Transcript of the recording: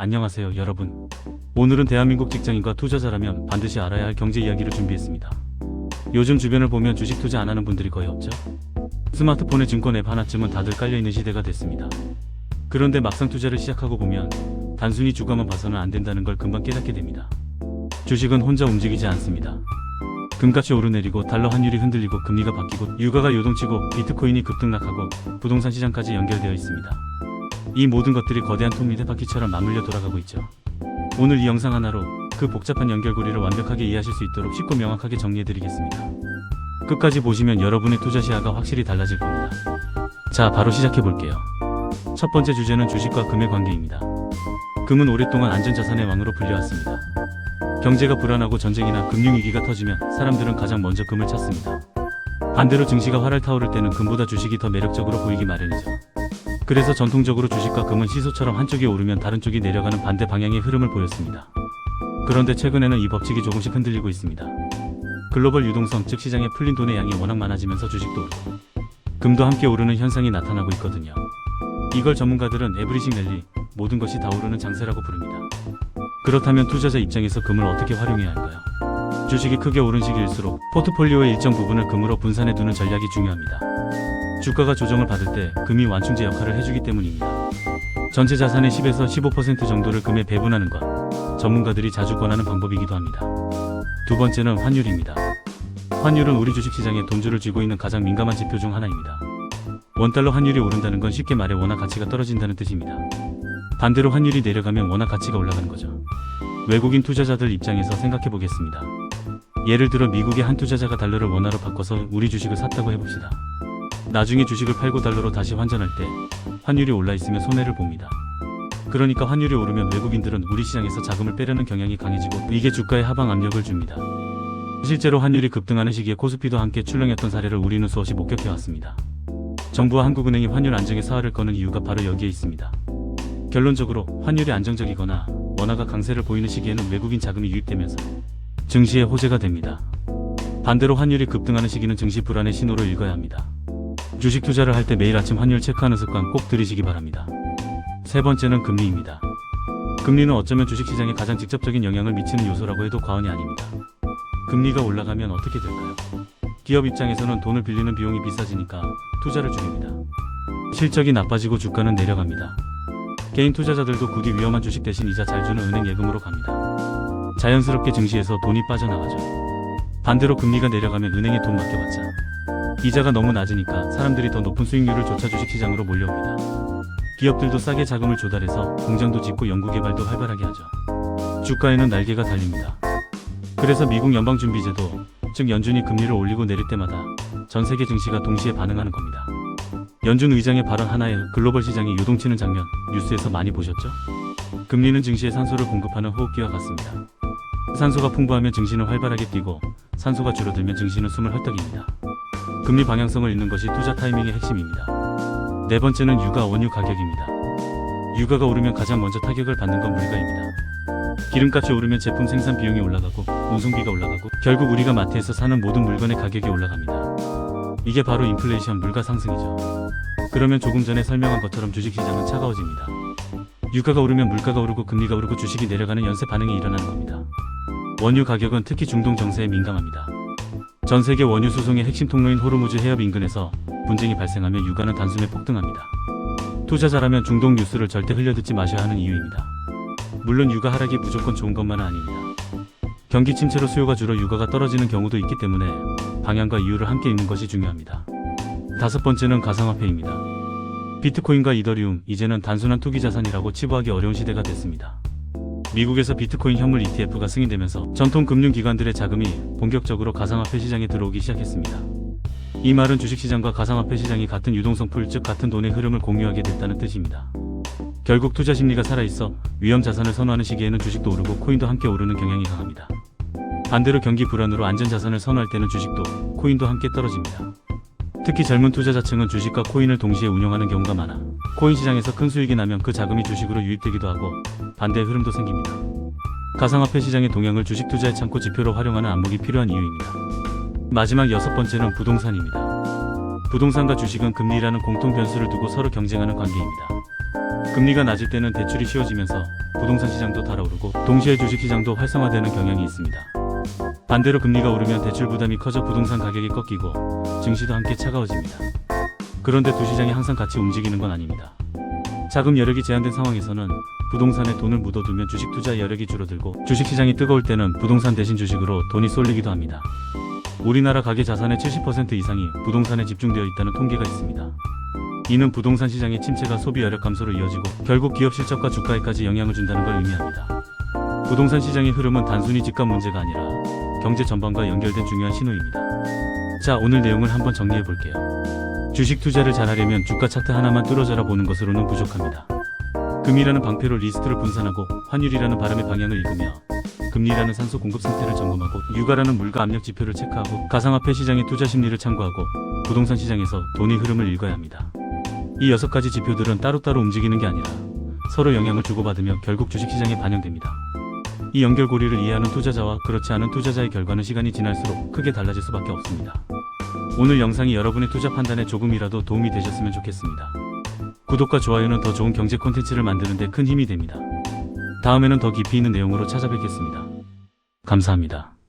안녕하세요 여러분. 오늘은 대한민국 직장인과 투자자라면 반드시 알아야 할 경제 이야기를 준비했습니다. 요즘 주변을 보면 주식 투자 안 하는 분들이 거의 없죠? 스마트폰에 증권 앱 하나쯤은 다들 깔려있는 시대가 됐습니다. 그런데 막상 투자를 시작하고 보면 단순히 주가만 봐서는 안 된다는 걸 금방 깨닫게 됩니다. 주식은 혼자 움직이지 않습니다. 금값이 오르내리고 달러 환율이 흔들리고 금리가 바뀌고 유가가 요동치고 비트코인이 급등락하고 부동산 시장까지 연결되어 있습니다. 이 모든 것들이 거대한 톱니 바퀴처럼 맞물려 돌아가고 있죠. 오늘 이 영상 하나로 그 복잡한 연결고리를 완벽하게 이해하실 수 있도록 쉽고 명확하게 정리해드리겠습니다. 끝까지 보시면 여러분의 투자 시야가 확실히 달라질 겁니다. 자, 바로 시작해볼게요. 첫 번째 주제는 주식과 금의 관계입니다. 금은 오랫동안 안전자산의 왕으로 불려왔습니다. 경제가 불안하고 전쟁이나 금융위기가 터지면 사람들은 가장 먼저 금을 찾습니다. 반대로 증시가 활활 타오를 때는 금보다 주식이 더 매력적으로 보이기 마련이죠. 그래서 전통적으로 주식과 금은 시소처럼 한쪽이 오르면 다른 쪽이 내려가는 반대 방향의 흐름을 보였습니다. 그런데 최근에는 이 법칙이 조금씩 흔들리고 있습니다. 글로벌 유동성, 즉 시장에 풀린 돈의 양이 워낙 많아지면서 주식도 오르고 금도 함께 오르는 현상이 나타나고 있거든요. 이걸 전문가들은 에브리싱 랠리, 모든 것이 다 오르는 장세라고 부릅니다. 그렇다면 투자자 입장에서 금을 어떻게 활용해야 할까요? 주식이 크게 오른 시기일수록 포트폴리오의 일정 부분을 금으로 분산해 두는 전략이 중요합니다. 주가가 조정을 받을 때 금이 완충제 역할을 해주기 때문입니다. 전체 자산의 10에서 15% 정도를 금에 배분하는 것, 전문가들이 자주 권하는 방법이기도 합니다. 두 번째는 환율입니다. 환율은 우리 주식시장에 돈줄을 쥐고 있는 가장 민감한 지표 중 하나입니다. 원달러 환율이 오른다는 건 쉽게 말해 원화 가치가 떨어진다는 뜻입니다. 반대로 환율이 내려가면 원화 가치가 올라가는 거죠. 외국인 투자자들 입장에서 생각해 보겠습니다. 예를 들어 미국의 한 투자자가 달러를 원화로 바꿔서 우리 주식을 샀다고 해봅시다. 나중에 주식을 팔고 달러로 다시 환전할 때 환율이 올라 있으면 손해를 봅니다. 그러니까 환율이 오르면 외국인들은 우리 시장에서 자금을 빼려는 경향이 강해지고 이게 주가에 하방 압력을 줍니다. 실제로 환율이 급등하는 시기에 코스피도 함께 출렁였던 사례를 우리는 수없이 목격해왔습니다. 정부와 한국은행이 환율 안정에 사활을 거는 이유가 바로 여기에 있습니다. 결론적으로 환율이 안정적이거나 원화가 강세를 보이는 시기에는 외국인 자금이 유입되면서 증시에 호재가 됩니다. 반대로 환율이 급등하는 시기는 증시 불안의 신호로 읽어야 합니다. 주식 투자를 할 때 매일 아침 환율 체크하는 습관 꼭 들이시기 바랍니다. 세 번째는 금리입니다. 금리는 어쩌면 주식시장에 가장 직접적인 영향을 미치는 요소라고 해도 과언이 아닙니다. 금리가 올라가면 어떻게 될까요? 기업 입장에서는 돈을 빌리는 비용이 비싸지니까 투자를 줄입니다. 실적이 나빠지고 주가는 내려갑니다. 개인 투자자들도 굳이 위험한 주식 대신 이자 잘 주는 은행 예금으로 갑니다. 자연스럽게 증시에서 돈이 빠져나가죠. 반대로 금리가 내려가면 은행에 돈 맡겨봤자 이자가 너무 낮으니까 사람들이 더 높은 수익률을 쫓아 주식시장으로 몰려옵니다. 기업들도 싸게 자금을 조달해서 공장도 짓고 연구개발도 활발하게 하죠. 주가에는 날개가 달립니다. 그래서 미국 연방준비제도, 즉 연준이 금리를 올리고 내릴 때마다 전 세계 증시가 동시에 반응하는 겁니다. 연준 의장의 발언 하나에 글로벌 시장이 요동치는 장면 뉴스에서 많이 보셨죠? 금리는 증시에 산소를 공급하는 호흡기와 같습니다. 산소가 풍부하면 증시는 활발하게 뛰고 산소가 줄어들면 증시는 숨을 헐떡입니다. 금리 방향성을 읽는 것이 투자 타이밍의 핵심입니다. 네 번째는 유가 원유 가격입니다. 유가가 오르면 가장 먼저 타격을 받는 건 물가입니다. 기름값이 오르면 제품 생산 비용이 올라가고 운송비가 올라가고 결국 우리가 마트에서 사는 모든 물건의 가격이 올라갑니다. 이게 바로 인플레이션, 물가 상승이죠. 그러면 조금 전에 설명한 것처럼 주식시장은 차가워집니다. 유가가 오르면 물가가 오르고 금리가 오르고 주식이 내려가는 연쇄 반응이 일어나는 겁니다. 원유 가격은 특히 중동 정세에 민감합니다. 전 세계 원유 수송의 핵심 통로인 호르무즈 해협 인근에서 분쟁이 발생하면 유가는 단숨에 폭등합니다. 투자자라면 중동 뉴스를 절대 흘려듣지 마셔야 하는 이유입니다. 물론 유가 하락이 무조건 좋은 것만은 아닙니다. 경기 침체로 수요가 줄어 유가가 떨어지는 경우도 있기 때문에 방향과 이유를 함께 읽는 것이 중요합니다. 다섯 번째는 가상화폐입니다. 비트코인과 이더리움, 이제는 단순한 투기 자산이라고 치부하기 어려운 시대가 됐습니다. 미국에서 비트코인 현물 ETF가 승인되면서 전통 금융기관들의 자금이 본격적으로 가상화폐 시장에 들어오기 시작했습니다. 이 말은 주식시장과 가상화폐 시장이 같은 유동성 풀, 즉 같은 돈의 흐름을 공유하게 됐다는 뜻입니다. 결국 투자 심리가 살아있어 위험 자산을 선호하는 시기에는 주식도 오르고 코인도 함께 오르는 경향이 강합니다. 반대로 경기 불안으로 안전 자산을 선호할 때는 주식도 코인도 함께 떨어집니다. 특히 젊은 투자자층은 주식과 코인을 동시에 운영하는 경우가 많아 코인 시장에서 큰 수익이 나면 그 자금이 주식으로 유입되기도 하고 반대의 흐름도 생깁니다. 가상화폐 시장의 동향을 주식 투자의 참고 지표로 활용하는 안목이 필요한 이유입니다. 마지막 여섯 번째는 부동산입니다. 부동산과 주식은 금리라는 공통 변수를 두고 서로 경쟁하는 관계입니다. 금리가 낮을 때는 대출이 쉬워지면서 부동산 시장도 달아오르고 동시에 주식 시장도 활성화되는 경향이 있습니다. 반대로 금리가 오르면 대출 부담이 커져 부동산 가격이 꺾이고 증시도 함께 차가워집니다. 그런데 두 시장이 항상 같이 움직이는 건 아닙니다. 자금 여력이 제한된 상황에서는 부동산에 돈을 묻어두면 주식 투자 여력이 줄어들고 주식 시장이 뜨거울 때는 부동산 대신 주식으로 돈이 쏠리기도 합니다. 우리나라 가계 자산의 70% 이상이 부동산에 집중되어 있다는 통계가 있습니다. 이는 부동산 시장의 침체가 소비 여력 감소로 이어지고 결국 기업 실적과 주가에까지 영향을 준다는 걸 의미합니다. 부동산 시장의 흐름은 단순히 집값 문제가 아니라 경제 전반과 연결된 중요한 신호입니다. 자, 오늘 내용을 한번 정리해 볼게요. 주식 투자를 잘하려면 주가 차트 하나만 뚫어져라 보는 것으로는 부족합니다. 금이라는 방패로 리스크를 분산하고 환율이라는 바람의 방향을 읽으며 금리라는 산소 공급 상태를 점검하고 유가라는 물가 압력 지표를 체크하고 가상화폐 시장의 투자 심리를 참고하고 부동산 시장에서 돈의 흐름을 읽어야 합니다. 이 6가지 지표들은 따로따로 움직이는 게 아니라 서로 영향을 주고받으며 결국 주식시장에 반영됩니다. 이 연결고리를 이해하는 투자자와 그렇지 않은 투자자의 결과는 시간이 지날수록 크게 달라질 수밖에 없습니다. 오늘 영상이 여러분의 투자 판단에 조금이라도 도움이 되셨으면 좋겠습니다. 구독과 좋아요는 더 좋은 경제 콘텐츠를 만드는 데 큰 힘이 됩니다. 다음에는 더 깊이 있는 내용으로 찾아뵙겠습니다. 감사합니다.